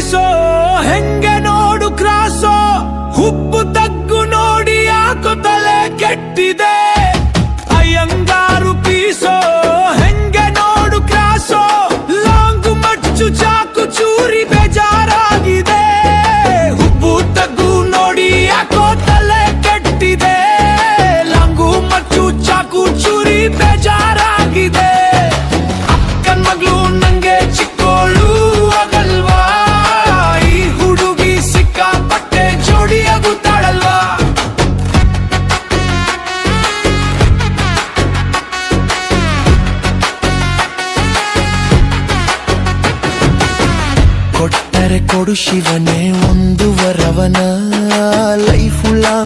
peso ಹೆಂಗೆ ನೋಡು ಕ್ರಾಸೋ ಹುಬ್ಬು ತಗ್ಗು ನೋಡಿ ಯಾಕೋ ತಲೆ ಕೆಟ್ಟಿದೆ ಅಯ್ಯಂಗಾರು ಪೀಸೋ ಹೆಂಗೆ ನೋಡು ಕ್ರಾಸೋ ಲಾಂಗು ಮಚ್ಚು ಚಾಕು ಚೂರಿ ಬೇಜಾರಾಗಿದೆ ಹುಬ್ಬು ತಗ್ಗು ನೋಡಿ ಯಾಕೋ ತಲೆ ಕೆಟ್ಟಿದೆ ಲಾಂಗು ಮಚ್ಚು ಚಾಕು ಚೂರಿ ಬೇಜಾರಾಗಿದೆ ಅಕ್ಕನ್ ಮಗಳು ನಂಗೆ ಚಿಕ್ಕೋಳು ಆಗಲ್ವಾ ಈ ಹುಡುಗಿ ಸಿಕ್ಕಾಪಟ್ಟೆ ಜೋಡಿ ಆಗುತ್ತಾಳಲ್ವಾ ಕೊಟ್ಟರೆ ಕೊಡು ಶಿವನೇ